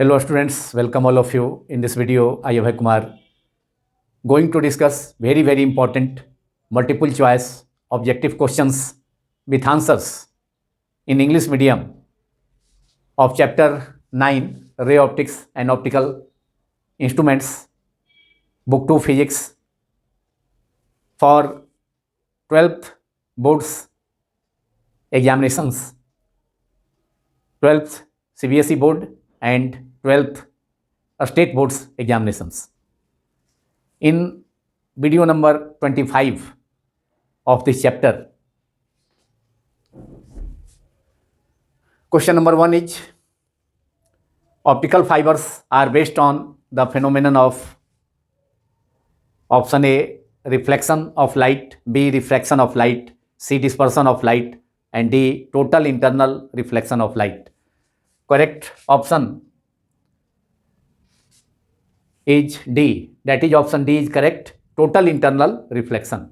Hello students, welcome all of you. In this video, I Abhay Kumar going to discuss very important multiple choice objective questions with answers in English medium of chapter 9 Ray Optics and Optical Instruments, book 2 physics for 12th boards examinations, 12th CBSE board and 12th state boards examinations. In video number 25 of this chapter, question number 1 is optical fibers are based on the phenomenon of option A reflection of light, B refraction of light, C dispersion of light, and D total internal reflection of light. Correct option is D, that is option D is correct, total internal reflection.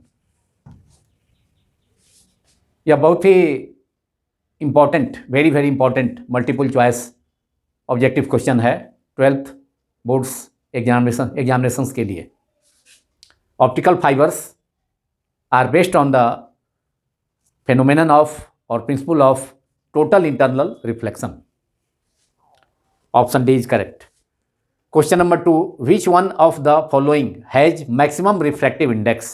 यह बहुत ही important, very important multiple choice objective question है 12th boards examinations के लिए. Optical fibres are based on the phenomenon of और principle of total internal reflection. Option D is correct. Question number 2, which one of the following has maximum refractive index?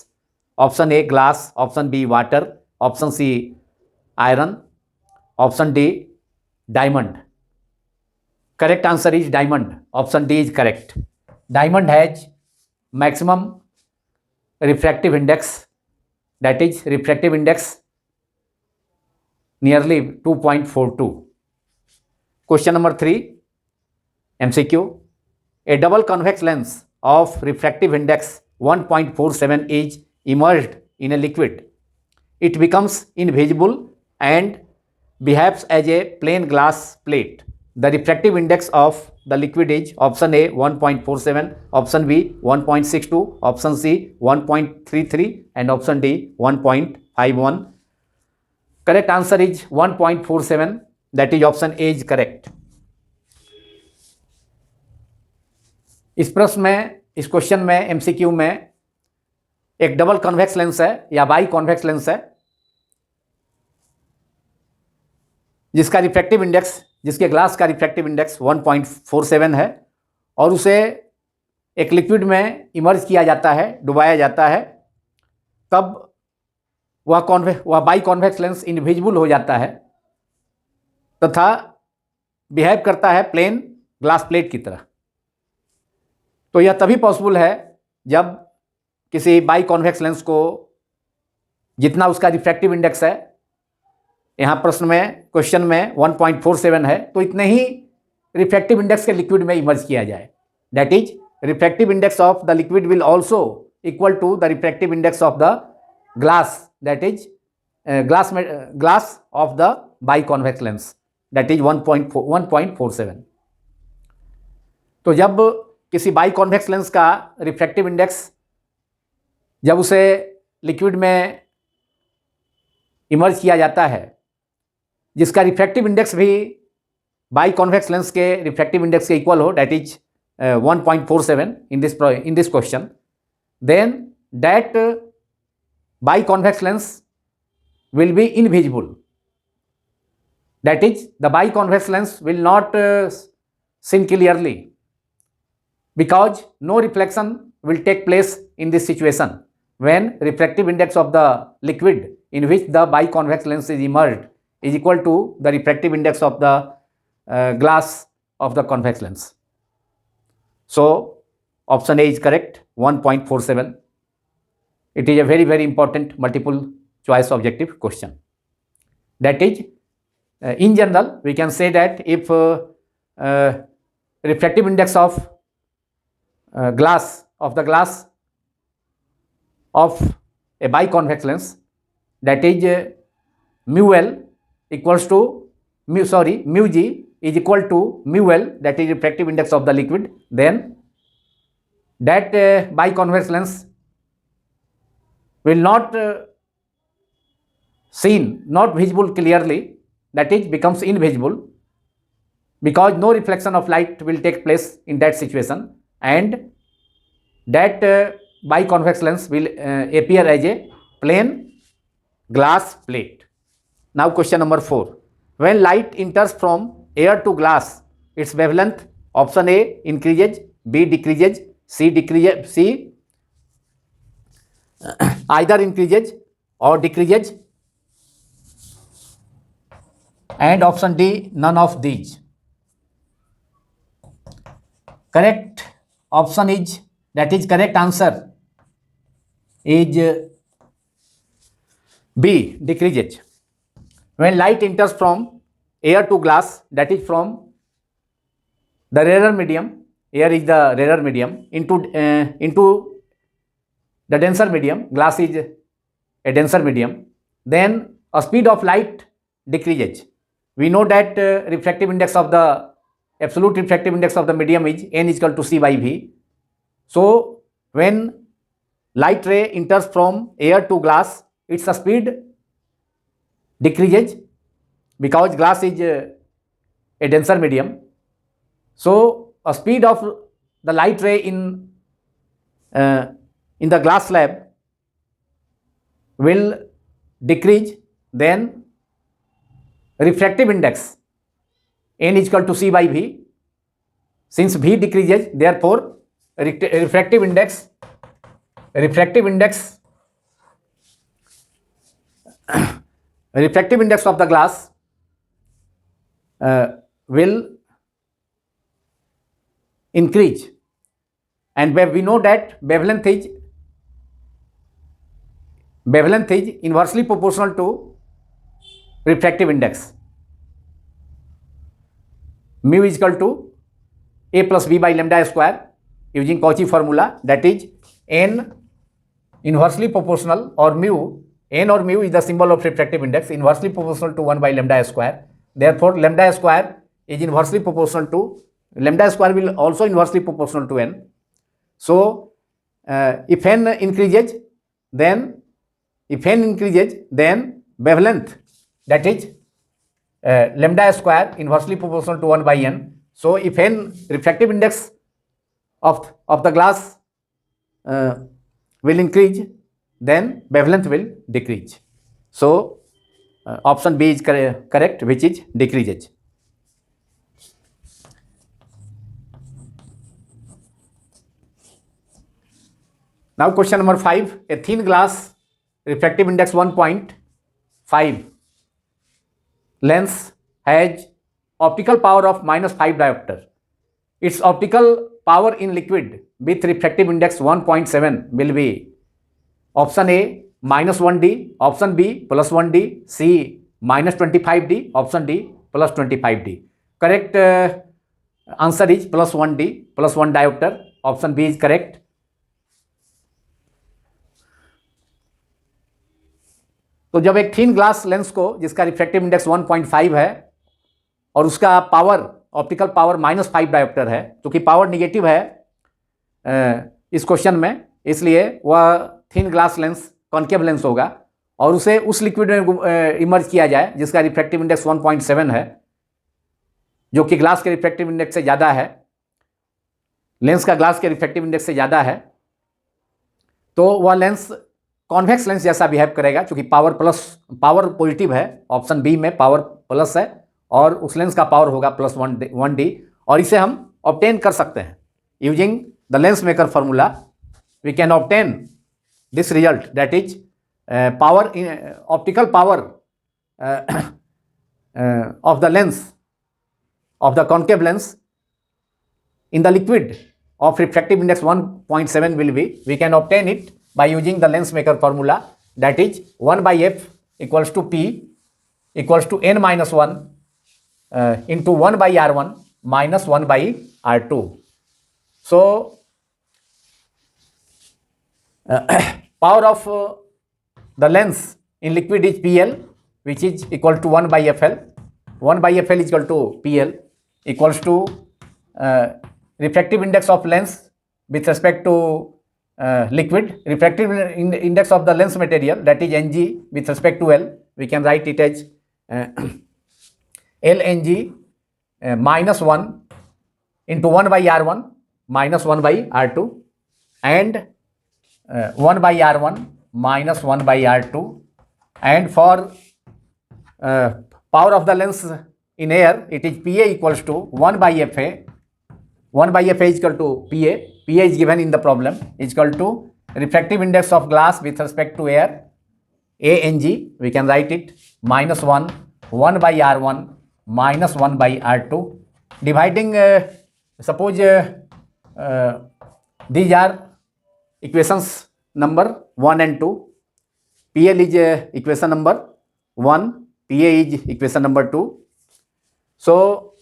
Option A glass, option B water, option C iron, option D diamond. Correct answer is diamond. Option D is correct. Diamond has maximum refractive index, that is refractive index nearly 2.42. Question number 3, MCQ. A double convex lens of refractive index 1.47 is immersed in a liquid. It becomes invisible and behaves as a plain glass plate. The refractive index of the liquid is option A 1.47, option B 1.62, option C 1.33 and option D 1.51. Correct answer is 1.47, that is option A is correct. इस प्रश्न में, इस question में MCQ में एक double convex lens है या by convex lens है जिसका रिफ्रैक्टिव इंडेक्स, जिसके ग्लास का रिफ्रैक्टिव इंडेक्स 1.47 है और उसे एक लिक्विड में इमर्ज किया जाता है, डुबाया जाता है, तब वह बाई कॉन्वेक्स लेंस इनविजिबल हो जाता है तथा बिहेव करता है प्लेन ग्लास प्लेट की तरह. तो यह तभी पॉसिबल है जब किसी बाई कॉन्वेक्स लेंस को जितना उसका रिफ्रैक्टिव इंडेक्स है, यहाँ प्रश्न में क्वेश्चन में 1.47 है, तो इतने ही रिफ्रैक्टिव इंडेक्स के लिक्विड में इमर्ज किया जाए. That is refractive index of the liquid will also equal to the refractive index of the glass, that is glass of the biconvex lens, that is 1.47. तो जब किसी biconvex lens का refractive index, जब उसे liquid में emerge किया जाता है जिसका रिफ्रैक्टिव इंडेक्स भी बाई कॉन्वेक्स लेंस के रिफ्रैक्टिव इंडेक्स के इक्वल हो, that is 1.47 in this question, then that biconvex lens will be invisible. That is, the biconvex lens will not seen clearly because no reflection will take place in this situation when refractive index of the liquid in which the biconvex lens is immersed is equal to the refractive index of the glass of the convex lens. So option A is correct, 1.47. It is a very important multiple choice objective question. That is, in general we can say that if refractive index of glass of a biconvex lens, that is mu L equals to mu G is equal to mu L, that is refractive index of the liquid, then that biconvex lens will not seen, not visible clearly, that is becomes invisible because no reflection of light will take place in that situation, and that biconvex lens will appear as a plain glass plate. Now question number 4. When light enters from air to glass, its wavelength, option A increases, B decreases, C decreases, C either increases or decreases, and option D none of these. Correct option is, that is correct answer is B, decreases. When light enters from air to glass, that is from the rarer medium, air is the rarer medium, into the denser medium, glass is a denser medium, then a speed of light decreases. We know that refractive index of the absolute refractive index of the medium is n is equal to c by v. So when light ray enters from air to glass, its speed decreases because glass is a denser medium. So a speed of the light ray in the glass slab will decrease, then refractive index n is equal to c by v. Since v decreases, therefore refractive index of the glass will increase, and we know that wavelength is inversely proportional to refractive index. Mu is equal to A plus B by lambda square using Cauchy formula, that is n inversely proportional, or mu, n or mu is the symbol of refractive index, inversely proportional to 1 by lambda square. Therefore lambda square is inversely proportional to, lambda square will also inversely proportional to n. So if n increases, then wavelength, that is lambda square inversely proportional to 1 by n. So if n refractive index of the glass will increase, then wavelength will decrease. So option B is correct, which is decreases. Now question number 5. A thin glass refractive index 1.5 lens has optical power of -5 diopter. Its optical power in liquid with refractive index 1.7 will be option A -1D, option B +1D, C -25D, option D +25D. Correct answer is +1D, +1 diopter. Option B is correct. तो जब एक thin glass lens को, जिसका refractive index 1.5 है और उसका power, optical power -5 dioptre है, क्योंकि पावर निगेटिव है इस क्वेश्चन में, इसलिए वह thin glass lens concave lens होगा, और उसे उस लिक्विड में इमर्ज किया जाए जिसका रिफ्रैक्टिव इंडेक्स 1.7 है, जो कि ग्लास के रिफ्रैक्टिव इंडेक्स से ज़्यादा है, लेंस का ग्लास के रिफ्रैक्टिव इंडेक्स से ज़्यादा है, तो वह लेंस कॉन्वेक्स लेंस जैसा बिहेव करेगा, क्योंकि पावर पॉजिटिव है, ऑप्शन बी में पावर प्लस है, और उस लेंस का पावर होगा +1D, और इसे हम ऑब्टेन कर सकते हैं using the lens maker formula. We can obtain this result, that is power, optical power of the lens of the concave lens in the liquid of refractive index 1.7 will be, we can obtain it by using the lens maker formula, that is 1 by f equals to p equals to n minus 1 into 1 by r1 minus 1 by r2. So power of the lens in liquid is PL, which is equal to 1 by FL. 1 by FL is equal to PL, equals to refractive index of lens with respect to liquid, refractive index of the lens material, that is Ng with respect to L. We can write it as LNG minus 1 into 1 by R1 minus 1 by R2 and 1 by R1 minus 1 by R2, and for power of the lens in air, it is Pa equals to 1 by Fa. 1 by Fa is equal to Pa. Pa is given in the problem, is equal to refractive index of glass with respect to air, Ang, we can write it, minus 1 by R1 minus 1 by R2. Dividing, suppose these are equations number 1 and 2. PL is equation number 1, Pa is equation number 2. So,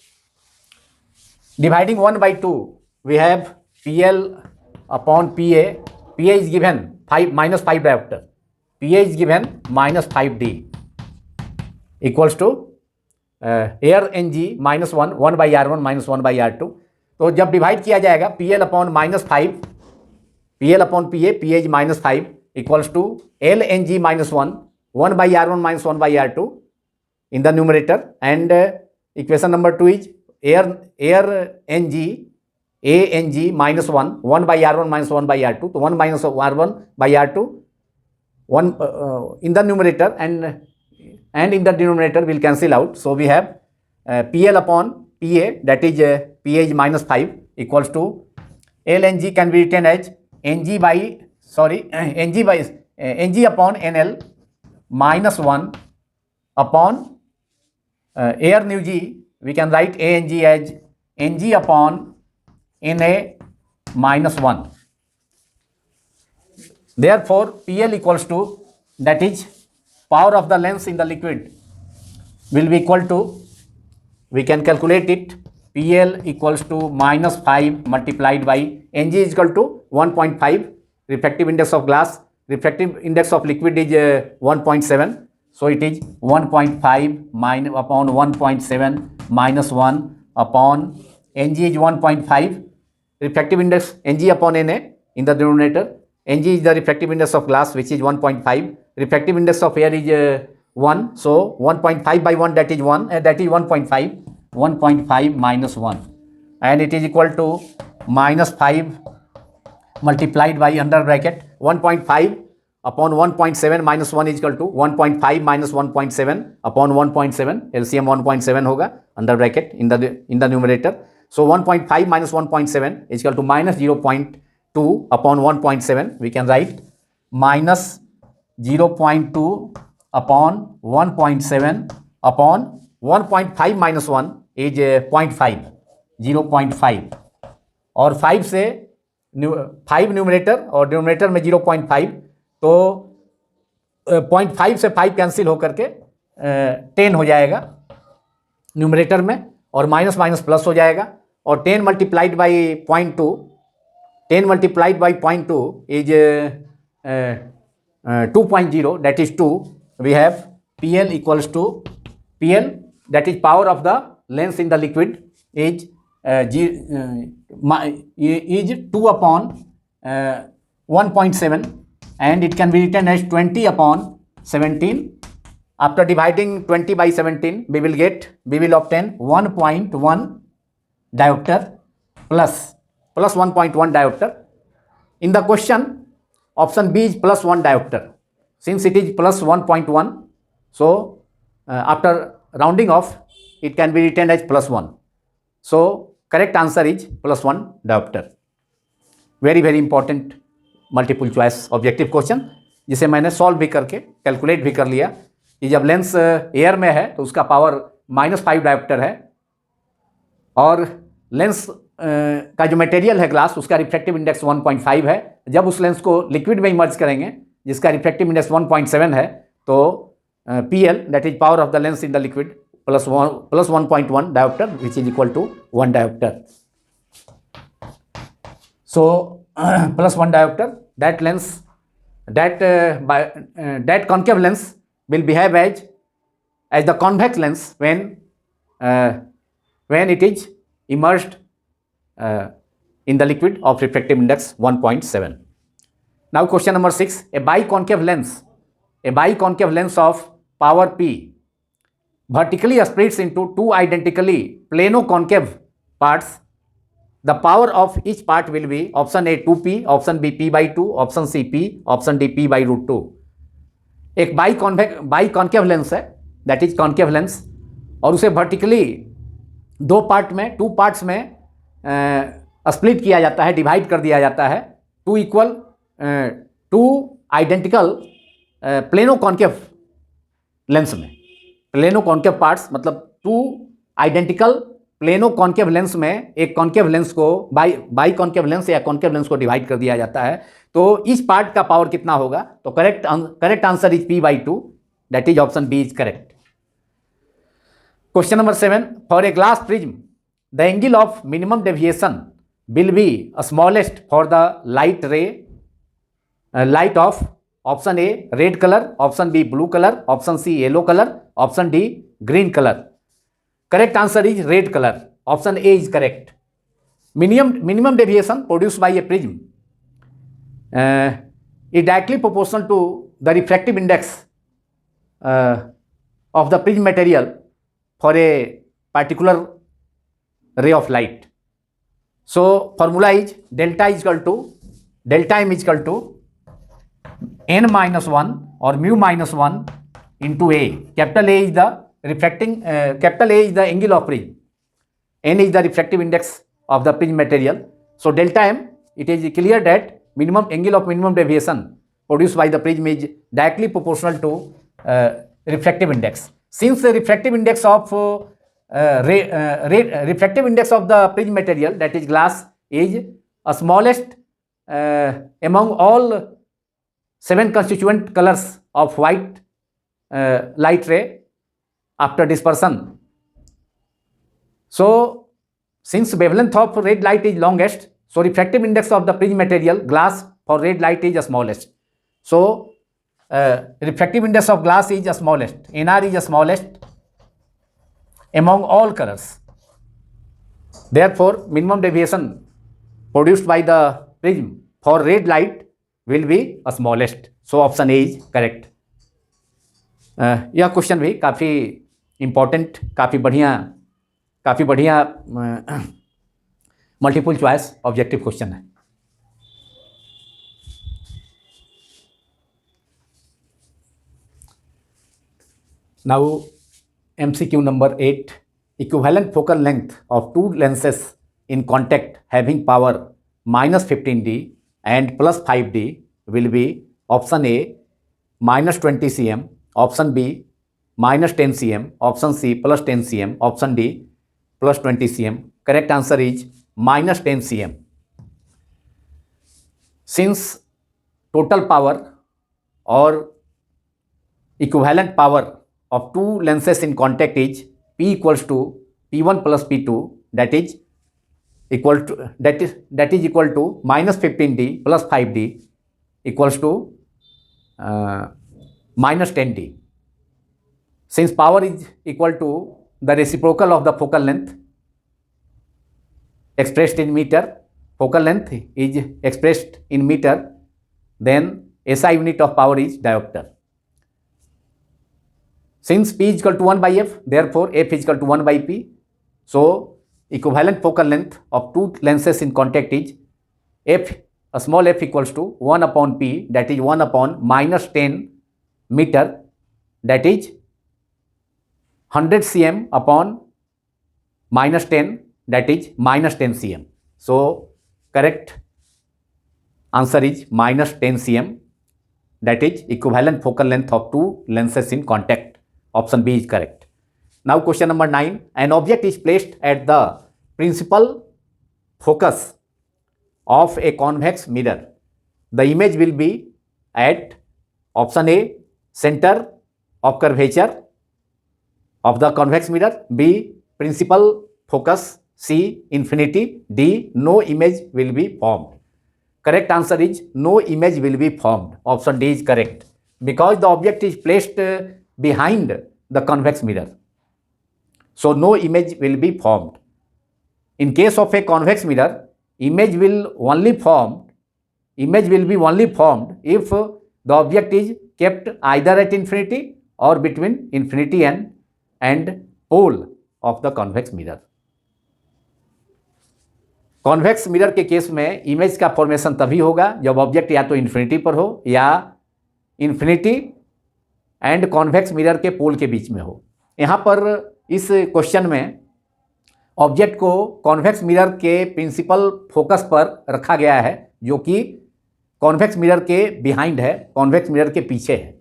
dividing 1 by 2, we have PL upon PA. PA is given minus 5 diopter. PA is given minus 5D equals to air Ng minus 1 by R1 minus 1 by R2. तो जब divide किया जाएगा PL upon minus 5, PL upon PA, PA is minus 5 equals to L Ng minus 1 by R1 minus 1 by R2 in the numerator, and equation number 2 is air Ng, A Ng minus 1 by R1 minus 1 by R2. So 1 minus R1 by R2, 1 in the numerator, and in the denominator will cancel out. So we have PL upon PA, that is PA is minus 5 equals to L Ng can be written as Ng upon NL minus 1 upon air nu G. We can write Ang as Ng upon Na minus 1. Therefore, PL equals to, that is power of the lens in the liquid, will be equal to, we can calculate it, PL equals to minus 5 multiplied by Ng is equal to 1.5, refractive index of glass, refractive index of liquid is 1.7. So it is 1.5 upon 1.7 minus 1 upon Ng is 1.5, refractive index Ng upon Na in the denominator. Ng is the refractive index of glass, which is 1.5. Refractive index of air is 1. So 1.5 by 1, that is 1, that is 1.5. 1.5 minus 1, and it is equal to minus 5 multiplied by under bracket 1.5 upon 1.7 minus 1 is equal to 1.5 minus 1.7 upon 1.7. LCM 1.7 होगा under bracket in the numerator. So 1.5 minus 1.7 is equal to minus 0.2 upon 1.7. We can write minus 0.2 upon 1.7 upon 1.5 minus 1 is 0.5, 0.5, और 5 से 5 numerator और denominator में 0.5, तो 0.5 से 5 cancel होकर के 10 हो जाएगा न्यूमरेटर में, और माइनस माइनस प्लस हो जाएगा, और 10 multiplied by 0.2, 10 multiplied by 0.2 is 2.0, that is 2. We have PL equals to PL, that is power of the lens in the liquid, is 2 upon 1.7, and it can be written as 20 upon 17. After dividing 20 by 17, we will obtain 1.1 diopter plus 1.1 diopter. In the question, option B is plus 1 diopter. Since it is plus 1.1, so after rounding off, it can be written as plus 1. So correct answer is plus 1 diopter. very important multiple choice objective question, जिसे मैंने solve भी करके calculate भी कर लिया कि जब lens air में है तो उसका पावर -5 डायोप्टर है, और लेंस का जो मटेरियल है ग्लास, उसका रिफ्रैक्टिव इंडेक्स 1.5 है. जब उस लेंस को लिक्विड में इमर्ज करेंगे जिसका रिफ्रैक्टिव इंडेक्स 1.7 है, तो PL, that is power of the lens in the liquid, plus 1.1 dioptre which is equal to 1 dioptre. So plus 1 diopter, that lens, that concave lens will behave as the convex lens when it is immersed in the liquid of refractive index 1.7. Now question number 6, a biconcave lens of power P vertically splits into two identically plano-concave parts, the power of each part will be option A 2p, option B p by 2, option C p, option D p by √2. एक by concave lens है, that is concave lens, और उसे vertically दो part में, two parts में split किया जाता है, डिवाइड कर दिया जाता है two identical plano concave lens में. प्लेनो कॉन्केव पार्ट्स मतलब two identical plano concave lens में एक कॉन्केव लेंस को बाई कॉन्केव लेंस या कॉन्केव लेंस को डिवाइड कर दिया जाता है. तो इस पार्ट का पावर कितना होगा? तो correct answer is p by 2, that is option B is correct. Question number 7, for a glass prism the angle of minimum deviation will be smallest for the light of option A red colour, option B blue colour, option C yellow colour, option D green colour. Correct answer is red color. Option A is correct. Minimum deviation produced by a prism is directly proportional to the refractive index of the prism material for a particular ray of light. So formula is delta m is equal to n minus 1 or mu minus 1 into A. Capital A is the capital A is the angle of prism, n is the refractive index of the prism material. So delta m, it is clear that angle of minimum deviation produced by the prism is directly proportional to refractive index. Since the refractive index of refractive index of the prism material, that is glass, is smallest among all 7 constituent colors of white light ray after dispersion. So since wavelength of red light is longest, so refractive index of the prism material glass for red light is smallest. So refractive index of glass is smallest, NR is smallest among all colors. Therefore minimum deviation produced by the prism for red light will be smallest. So option A is correct. यह question भी काफ़ी important, काफ़ी बढ़िया multiple choice objective question है. Now MCQ number 8, equivalent focal length of two lenses in contact having power -15D and +5D will be option A -20 cm, option B -10 cm, option C +10 cm, option D +20 cm. Correct answer is -10 cm. Since total power or equivalent power of two lenses in contact is P equals to P1 plus P2, that is equal to -15D plus 5D equals to -10D. Since power is equal to the reciprocal of the focal length expressed in meter, focal length is expressed in meter, then SI unit of power is diopter. Since P is equal to 1 by F, therefore F is equal to 1 by P. So equivalent focal length of two lenses in contact is small f equals to 1 upon P, that is 1 upon -10 meter, that is 100 cm upon -10, that is -10 cm. So correct answer is -10 cm, that is equivalent focal length of two lenses in contact. Option B is correct. Now question number 9, an object is placed at the principal focus of a convex mirror. The image will be at option A center of curvature of the convex mirror, B principal focus, C infinity, D no image will be formed. Correct answer is no image will be formed. Option D is correct because the object is placed behind the convex mirror. So no image will be formed. In case of a convex mirror, image will be only formed if the object is kept either at infinity or between infinity and pole of the convex mirror. Convex mirror के case में image का formation तभी होगा जब object या तो infinity पर हो या इन्फिनिटी एंड कॉन्वेक्स मिरर के पोल के बीच में हो। यहाँ पर इस क्वेश्चन में ऑब्जेक्ट को कॉन्वेक्स मिरर के प्रिंसिपल फोकस पर रखा गया है, जो कि कॉन्वेक्स मिरर के बिहाइंड है, कॉन्वेक्स मिरर के पीछे है,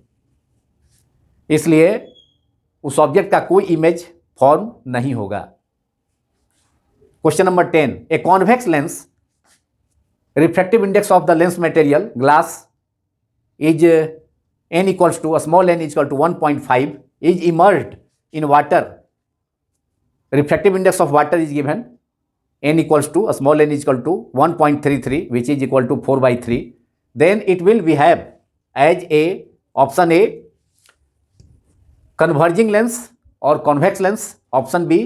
इसलिए उस ऑब्जेक्ट का कोई इमेज फॉर्म नहीं होगा। Question number 10, a convex lens refractive index of the lens material glass is n equals to small n is equal to 1.5 is immersed in water. Refractive index of water is given, n equals to small n is equal to 1.33, which is equal to 4/3. Then it will behave as a option A converging lens or convex lens, option B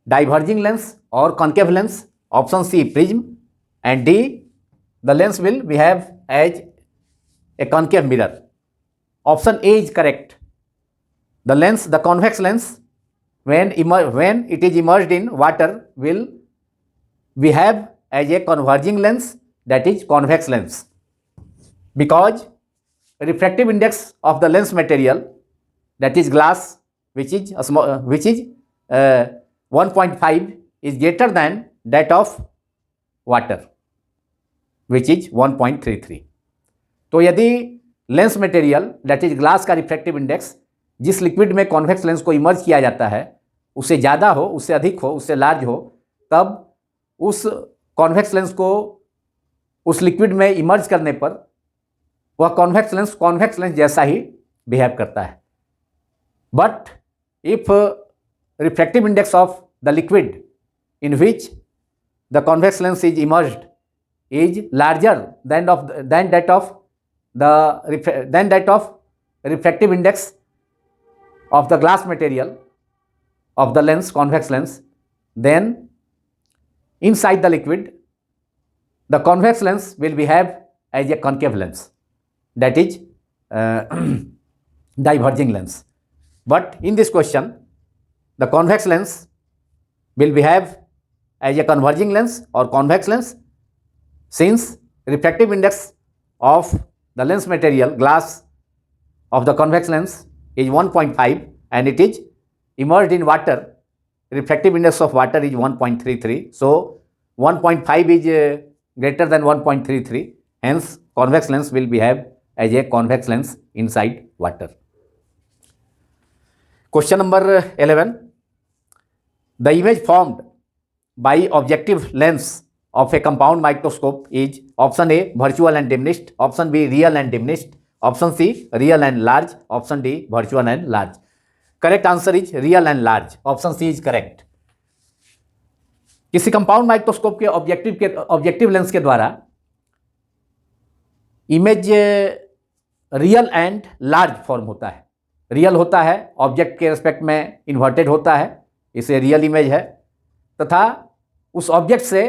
diverging lens or concave lens, option C prism, and D the lens will behave as a concave mirror. Option A is correct. The lens, the convex lens, when it is immersed in water, will behave as a converging lens, that is convex lens, because refractive index of the lens material, that is glass, which is 1.5, is greater than that of water, which is 1.33. तो यदि lens material that is glass का refractive index जिस liquid में convex lens को emerge किया जाता है उससे ज़्यादा हो, उससे अधिक हो, उससे लार्ज हो, तब उस कॉन्वेक्स लेंस को उस लिक्विड में इमर्ज करने पर वह कॉन्वेक्स लेंस जैसा ही बिहेव करता है। But if refractive index of the liquid in which the convex lens is emerged is larger than that of refractive index of the glass material of the lens, convex lens, then inside the liquid the convex lens will behave as a concave lens, that is diverging lens. But in this question the convex lens will behave as a converging lens or convex lens, since refractive index of the lens material glass of the convex lens is 1.5 and it is immersed in water. Refractive index of water is 1.33, so 1.5 is greater than 1.33, hence convex lens will behave as a convex lens inside water. Question number 11, the image formed by objective lens of a compound microscope is option A virtual and diminished, option B real and diminished, option C real and large, option D virtual and large. Correct answer is real and large. Option C is correct. किसी compound microscope के objective lens के द्वारा image real and large form होता है। Real होता है, object के respect में इन्वर्टेड होता है, इसे रियल इमेज है, तथा उस ऑब्जेक्ट से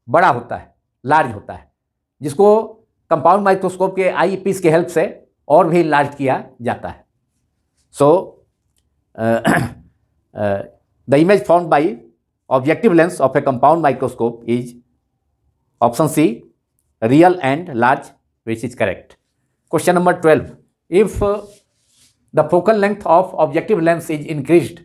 बड़ा होता है, लार्ज होता है, जिसको कंपाउंड माइक्रोस्कोप के आई पीस के हेल्प से और भी लार्ज किया जाता है। So the image found by objective lens of a compound microscope is option C real and large, which is correct. Question number 12, if the focal length of objective lens is increased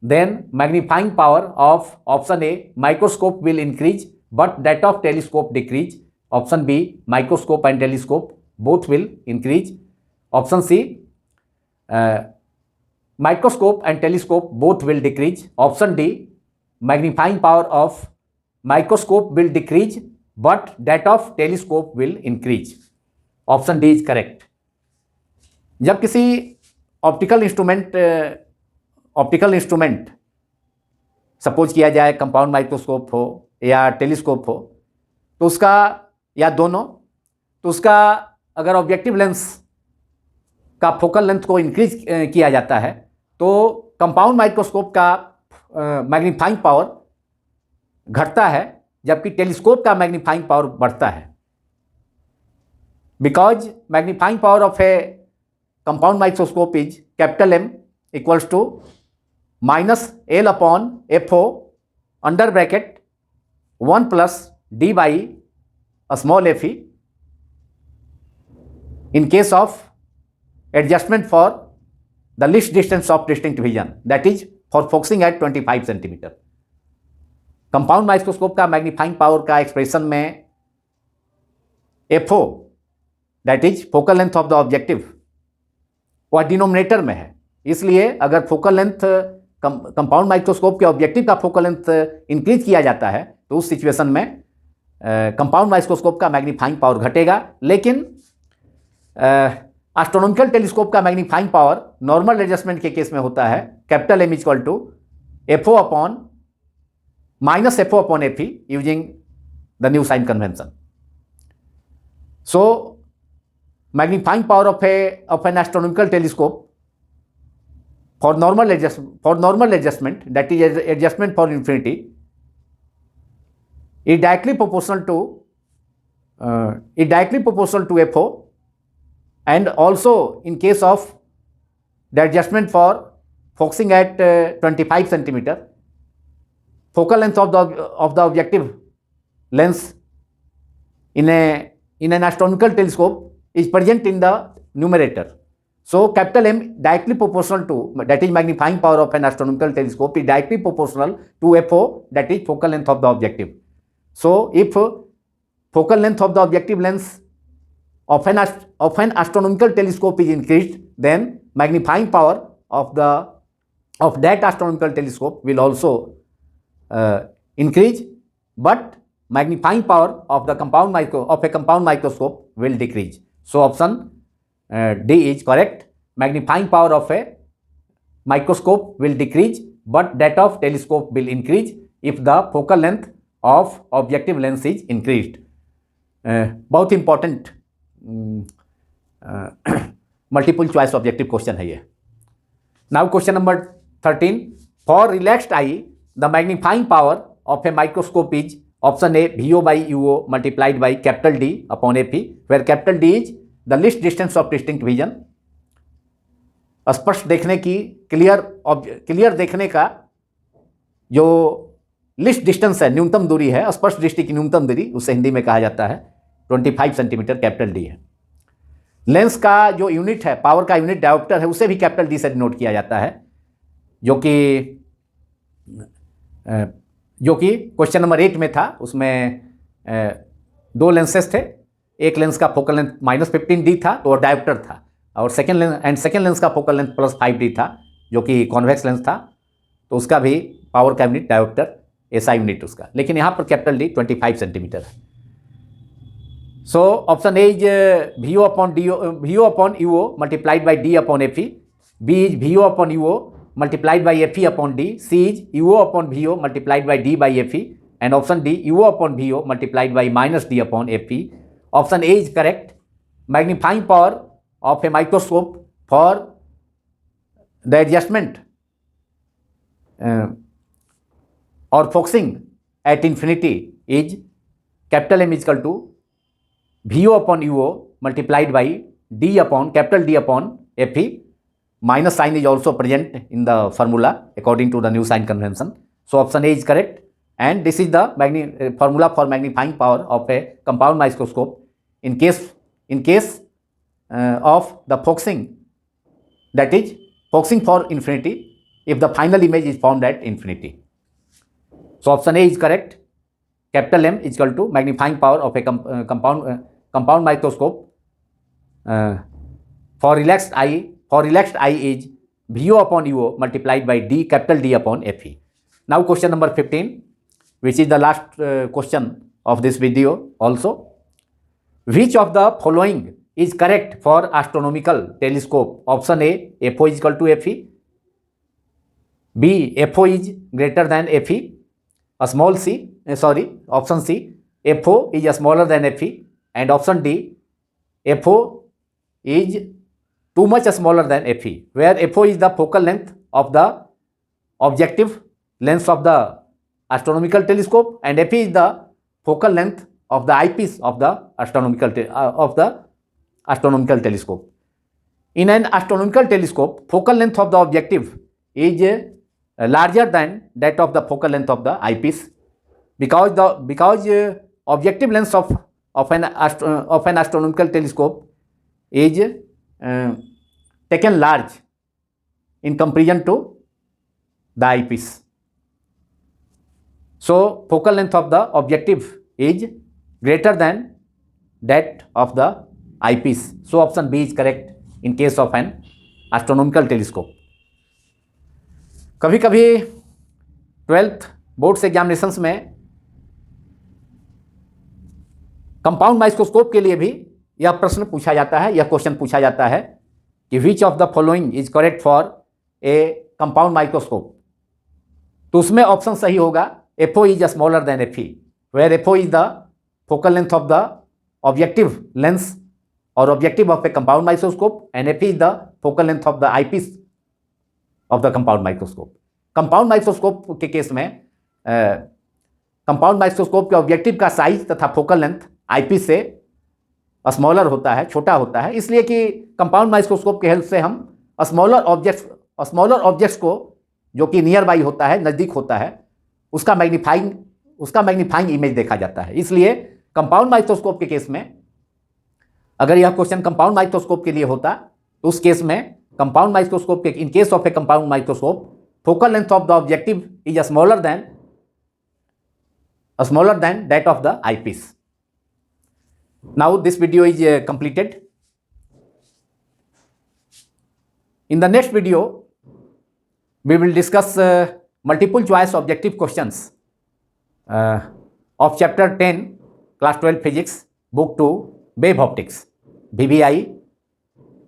then magnifying power of option A microscope will increase but that of telescope decrease, option B microscope and telescope both will increase, option C microscope and telescope both will decrease, option D magnifying power of microscope will decrease but that of telescope will increase. Option D is correct. जब किसी optical instrument suppose किया जाए compound microscope हो या telescope हो, तो उसका या दोनों, तो उसका अगर ऑब्जेक्टिव लेंस का फोकल लेंथ को इंक्रीज किया जाता है तो कंपाउंड माइक्रोस्कोप का मैग्नीफाइंग पावर घटता है, जबकि टेलीस्कोप का मैग्नीफाइंग पावर बढ़ता है। Because magnifying power of a compound microscope is capital M equals to minus L upon FO under bracket 1 plus D by a small fe in case of adjustment for the least distance of distinct vision, that is for focusing at 25 centimetre. Compound microscope का magnifying power का expression में FO that is focal length of the objective वह denominator में है, इसलिए अगर focal length compound microscope के objective का फोकल लेंथ इंक्रीज किया जाता है तो उस सिचुएशन में कंपाउंड माइक्रोस्कोप का मैग्नीफाइंग पावर घटेगा। लेकिन एस्ट्रोनॉमिकल टेलीस्कोप का मैग्नीफाइंग पावर नॉर्मल एडजस्टमेंट के केस में होता है कैपिटल M equal to FO upon minus FO upon FE using the new sign convention. So magnifying power of an astronomical telescope for normal adjustment, that is adjustment for infinity, is directly proportional to FO, and also in case of the adjustment for focusing at 25 centimeter, focal length of the objective lens in an astronomical telescope is present in the numerator. So capital M directly proportional to, that is magnifying power of an astronomical telescope, is directly proportional to FO, that is focal length of the objective. So if focal length of the objective lens of an astronomical telescope is increased, then magnifying power of that astronomical telescope will also increase, but magnifying power of a compound microscope will decrease. So option D is correct. Magnifying power of a microscope will decrease, but that of telescope will increase if the focal length of objective lens is increased. बहुत important multiple choice objective question है ये। Now question number 13, for relaxed I the magnifying power of a microscope is option A VO by UO multiplied by capital D upon FE, where capital D is the list distance of distinct vision. स्पष्ट देखने की, clear देखने का जो list distance है, न्यूनतम दूरी है, स्पष्ट दृष्टि की न्यूनतम दूरी, उसे हिंदी में कहा जाता है 25 सेंटीमीटर, कैपिटल डी है। लेंस का जो यूनिट है, पावर का यूनिट डायोप्टर है, उसे भी कैपिटल डी से डिनोट किया जाता है, जो कि क्वेश्चन नंबर 8 में था। उसमें 2 लेंसेस थे, एक लेंस का फोकल लेंथ -15D था तो डायोप्टर था, और सेकेंड लेंस का फोकल लेंथ +5D था जो कि कॉन्वेक्स लेंस था, तो उसका भी पावर का यूनिट डायोप्टर, ऐसा यूनिट उसका। लेकिन यहाँ पर कैपिटल डी 25 सेंटीमीटर है। So option A is VO upon UO multiplied by D upon FE, B is VO upon UO multiplied by FE upon D, C is UO upon VO multiplied by D by FE, and option D UO upon VO multiplied by -D upon FE। Option A is correct. Magnifying power of a microscope for the adjustment or focusing at infinity is capital M is equal to VO upon UO multiplied by capital D upon FE. Minus sign is also present in the formula according to the new sign convention. So option A is correct, and this is the formula for magnifying power of a compound microscope in case of the focusing, that is focusing for infinity, if the final image is formed at infinity. So option A is correct. Capital M is equal to magnifying power of a compound microscope for relaxed eye is VO upon UO multiplied by capital D upon FE. Now question number 15, which is the last question of this video also. Which of the following is correct for astronomical telescope? Option A, FO is equal to FE. B, FO is greater than FE. Option C, FO is smaller than FE. And option D, FO is too much smaller than FE, where FO is the focal length of the objective lens of the astronomical telescope, and FE is the focal length of the eyepiece of the astronomical telescope. In an astronomical telescope, focal length of the objective is larger than that of the focal length of the eyepiece, because objective length of an astronomical telescope is taken large in comparison to the eyepiece. So focal length of the objective is greater than that of the eyepiece. So option B is correct in case of an astronomical telescope. कभी कभी 12th boards examinations में compound microscope के लिए भी यह प्रश्न पूछा जाता है, यह क्वेश्चन पूछा जाता है कि which of the following is correct for a compound microscope. तो उसमें ऑप्शन सही होगा FO is smaller than FE, where FO is the focal length of the objective lens और objective of a compound microscope and FE is the focal length of the eyepiece of the compound microscope. Compound microscope के case में compound microscope के objective का size तथा focal length eyepiece से smaller होता है, छोटा होता है, इसलिए कि कंपाउंड माइक्रोस्कोप के हेल्प से हम स्मॉलर ऑब्जेक्ट्स को जो कि नियर बाई होता है, नज़दीक होता है, उसका मैग्नीफाइंग इमेज देखा जाता है. इसलिए कंपाउंड माइक्रोस्कोप के केस में अगर यह क्वेश्चन कंपाउंड माइक्रोस्कोप के लिए होता तो उस केस में कंपाउंड माइक्रोस्कोप के in case of a compound microscope focal length of the objective is smaller then that of the eyepiece. Now this video is completed. In the next video, we will discuss multiple choice objective questions of chapter 10, class 12 physics, book 2, wave optics, VVI,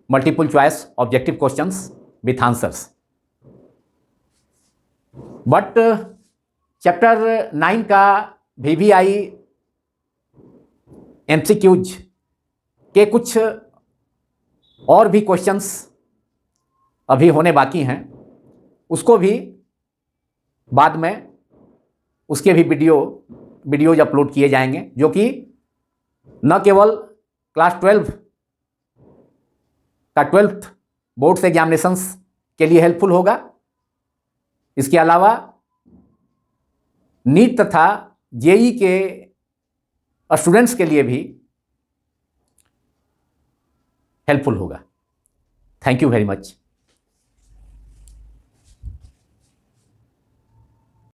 multiple choice objective questions with answers. But chapter 9 का VVI MCQs के कुछ और भी questions अभी होने बाकी हैं, उसको भी बाद में उसके भी वीडियोज अपलोड किए जाएंगे, जो कि न केवल क्लास 12 का 12th बोर्ड्स एग्जामिनेशंस के लिए हेल्पफुल होगा, इसके अलावा नीट तथा जेई के स्टूडेंट्स के लिए भी हेल्पफुल होगा. Thank you very much.